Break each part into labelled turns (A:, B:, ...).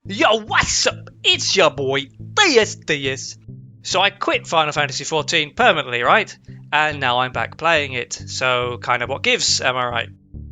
A: Yo, what's up? It's your boy, TSDS. So I quit Final Fantasy XIV permanently, right? And now I'm back playing it, so kind of what gives, am I right?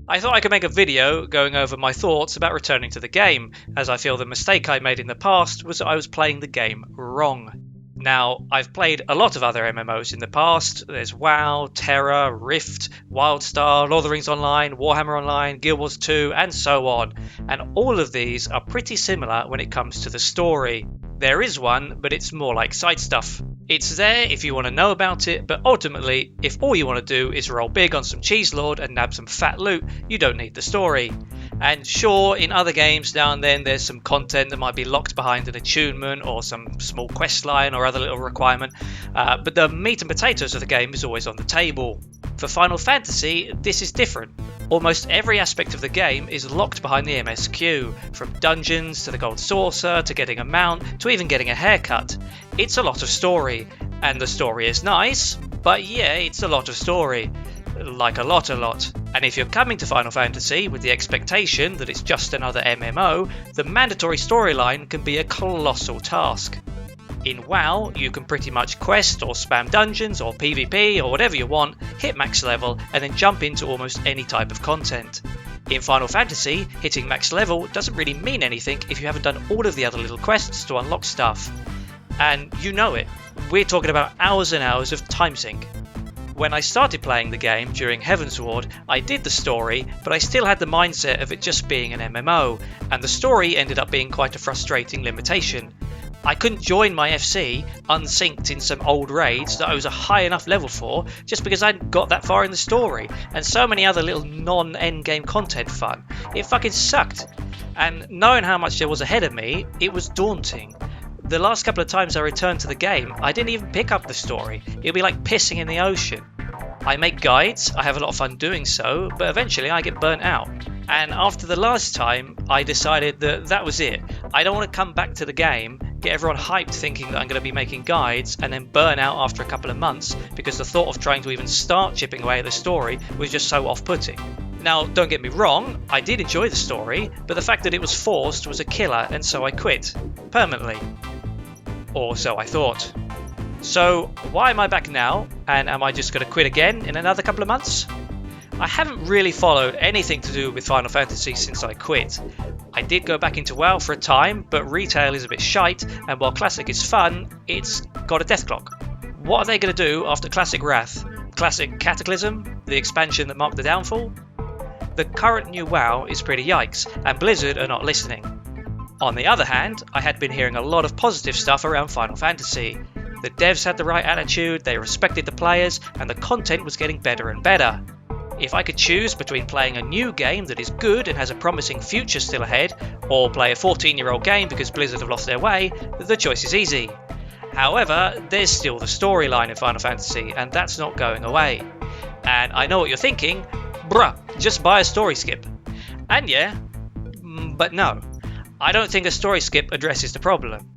A: I thought I could make a video going over my thoughts about returning to the game, as I feel the mistake I made in the past was that I was playing the game wrong. Now, I've played a lot of other MMOs in the past. There's WoW, Terra, Rift, WildStar, Lord of the Rings Online, Warhammer Online, Guild Wars 2, and so on. And all of these are pretty similar when it comes to the story. There is one, but it's more like side stuff. It's there if you want to know about it, but ultimately, if all you want to do is roll big on some cheeselord and nab some fat loot, you don't need the story. And sure, in other games now and then there's some content that might be locked behind an attunement or some small quest line or other little requirement, but the meat and potatoes of the game is always on the table. For Final Fantasy, this is different. Almost every aspect of the game is locked behind the MSQ, from dungeons to the gold saucer to getting a mount to even getting a haircut. It's a lot of story, and the story is nice, but yeah, it's a lot of story. Like a lot. And if you're coming to Final Fantasy with the expectation that it's just another MMO, the mandatory storyline can be a colossal task. In WoW, you can pretty much quest or spam dungeons or PvP or whatever you want, hit max level, and then jump into almost any type of content. In Final Fantasy, hitting max level doesn't really mean anything if you haven't done all of the other little quests to unlock stuff. And you know it, we're talking about hours and hours of time sink. When I started playing the game during Heavensward, I did the story, but I still had the mindset of it just being an MMO, and the story ended up being quite a frustrating limitation. I couldn't join my FC unsynced in some old raids that I was a high enough level for just because I hadn't got that far in the story, and so many other little non-endgame content fun. It fucking sucked. And knowing how much there was ahead of me, it was daunting. The last couple of times I returned to the game, I didn't even pick up the story. It'd be like pissing in the ocean. I make guides, I have a lot of fun doing so, but eventually I get burnt out. And after the last time, I decided that was it. I don't want to come back to the game, get everyone hyped thinking that I'm going to be making guides, and then burn out after a couple of months because the thought of trying to even start chipping away at the story was just so off-putting. Now, don't get me wrong, I did enjoy the story, but the fact that it was forced was a killer, and so I quit. Permanently. Or so I thought. So, why am I back now, and am I just going to quit again in another couple of months? I haven't really followed anything to do with Final Fantasy since I quit. I did go back into WoW for a time, but retail is a bit shite, and while Classic is fun, it's got a death clock. What are they going to do after Classic Wrath? Classic Cataclysm? The expansion that marked the downfall? The current new WoW is pretty yikes, and Blizzard are not listening. On the other hand, I had been hearing a lot of positive stuff around Final Fantasy. The devs had the right attitude, they respected the players, and the content was getting better and better. If I could choose between playing a new game that is good and has a promising future still ahead, or play a 14-year-old game because Blizzard have lost their way, the choice is easy. However, there's still the storyline in Final Fantasy, and that's not going away. And I know what you're thinking, bruh, just buy a story skip. And yeah, but no. I don't think a story skip addresses the problem.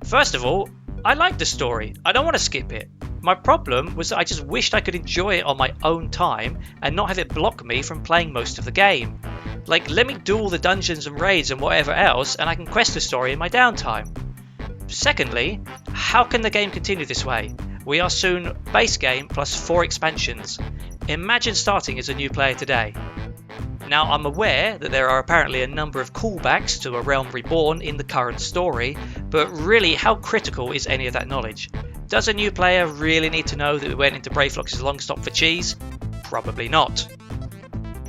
A: First of all, I like the story, I don't want to skip it. My problem was that I just wished I could enjoy it on my own time and not have it block me from playing most of the game. Like, let me do all the dungeons and raids and whatever else, and I can quest the story in my downtime. Secondly, how can the game continue this way? We are soon base game plus 4 expansions. Imagine starting as a new player today. Now, I'm aware that there are apparently a number of callbacks to A Realm Reborn in the current story, but really, how critical is any of that knowledge? Does a new player really need to know that we went into Brayflox's long stop for cheese? Probably not.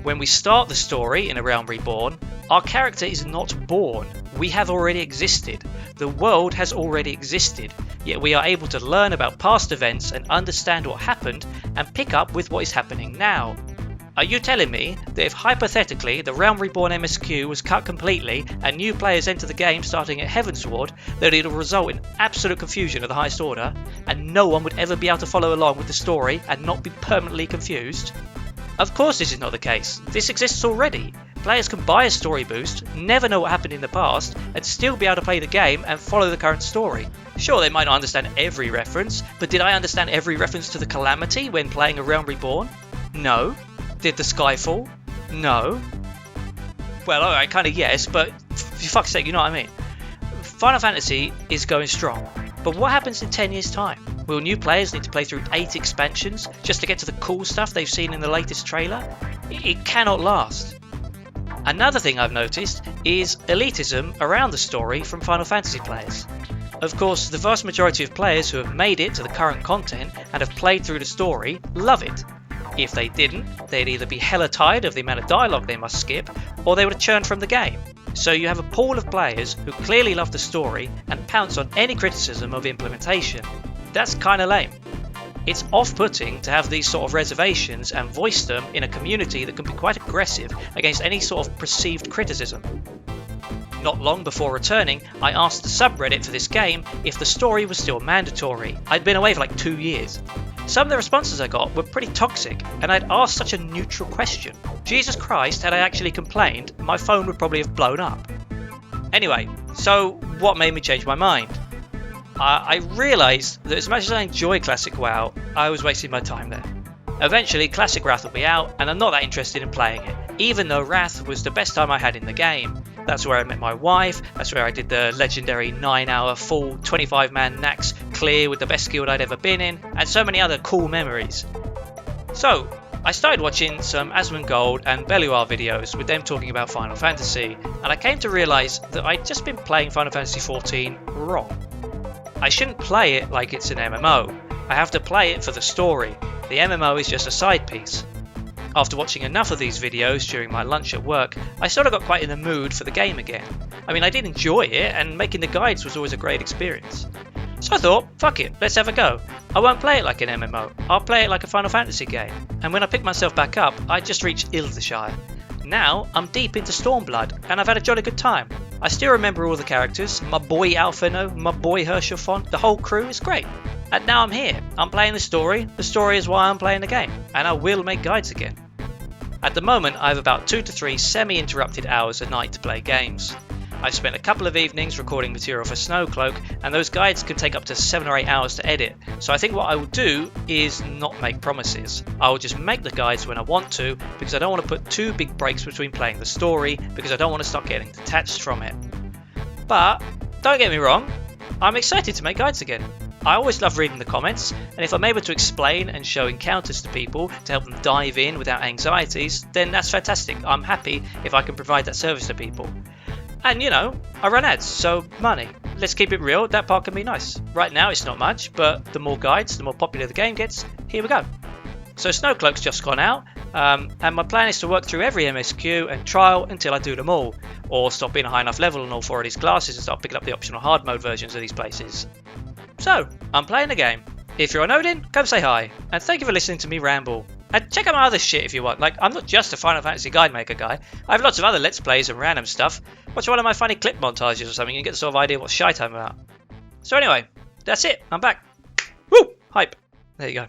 A: When we start the story in A Realm Reborn, our character is not born. We have already existed. The world has already existed, yet we are able to learn about past events and understand what happened and pick up with what is happening now. Are you telling me that if hypothetically the Realm Reborn MSQ was cut completely and new players enter the game starting at Heavensward, that it will result in absolute confusion of the highest order, and no one would ever be able to follow along with the story and not be permanently confused? Of course this is not the case. This exists already. Players can buy a story boost, never know what happened in the past, and still be able to play the game and follow the current story. Sure, they might not understand every reference, but did I understand every reference to the Calamity when playing A Realm Reborn? No. Did the sky fall? No. Well, alright, kind of yes, but for fuck's sake, you know what I mean. Final Fantasy is going strong, but what happens in 10 years' time? Will new players need to play through 8 expansions just to get to the cool stuff they've seen in the latest trailer? It cannot last. Another thing I've noticed is elitism around the story from Final Fantasy players. Of course, the vast majority of players who have made it to the current content and have played through the story love it. If they didn't, they'd either be hella tired of the amount of dialogue they must skip, or they would have churned from the game. So you have a pool of players who clearly love the story and pounce on any criticism of implementation. That's kinda lame. It's off-putting to have these sort of reservations and voice them in a community that can be quite aggressive against any sort of perceived criticism. Not long before returning, I asked the subreddit for this game if the story was still mandatory. I'd been away for like 2 years. Some of the responses I got were pretty toxic, and I'd asked such a neutral question. Jesus Christ, had I actually complained, my phone would probably have blown up. Anyway, so what made me change my mind? I realised that as much as I enjoy Classic WoW, I was wasting my time there. Eventually, Classic Wrath will be out, and I'm not that interested in playing it, even though Wrath was the best time I had in the game. That's where I met my wife, that's where I did the legendary 9-hour full 25-man Nax clear with the best guild I'd ever been in, and so many other cool memories. So, I started watching some Asmongold and Beluar videos with them talking about Final Fantasy, and I came to realise that I'd just been playing Final Fantasy XIV wrong. I shouldn't play it like it's an MMO. I have to play it for the story. The MMO is just a side piece. After watching enough of these videos during my lunch at work, I sort of got quite in the mood for the game again. I mean, I did enjoy it, and making the guides was always a great experience. So I thought, fuck it, let's have a go. I won't play it like an MMO, I'll play it like a Final Fantasy game. And when I picked myself back up, I just reached Ilthashire. Now, I'm deep into Stormblood, and I've had a jolly good time. I still remember all the characters, my boy Alphino, my boy Herschel Font, the whole crew is great. And now I'm here, I'm playing the story is why I'm playing the game, and I will make guides again. At the moment, I have about 2 to 3 semi-interrupted hours a night to play games. I've spent a couple of evenings recording material for Snowcloak, and those guides can take up to 7 or 8 hours to edit, so I think what I will do is not make promises. I will just make the guides when I want to, because I don't want to put too big breaks between playing the story, because I don't want to start getting detached from it. But, don't get me wrong, I'm excited to make guides again. I always love reading the comments, and if I'm able to explain and show encounters to people to help them dive in without anxieties, then that's fantastic. I'm happy if I can provide that service to people. And you know, I run ads, so money. Let's keep it real, that part can be nice. Right now it's not much, but the more guides, the more popular the game gets, here we go. So Snowcloak's just gone out, and my plan is to work through every MSQ and trial until I do them all, or stop being a high enough level on all 4 of these classes and start picking up the optional hard mode versions of these places. So, I'm playing the game. If you're on Odin, come say hi, and thank you for listening to me ramble. And check out my other shit if you want, like I'm not just a Final Fantasy guide maker guy, I have lots of other let's plays and random stuff. Watch one of my funny clip montages or something and get the sort of idea what shite I'm about. So anyway, that's it, I'm back. Woo! Hype. There you go.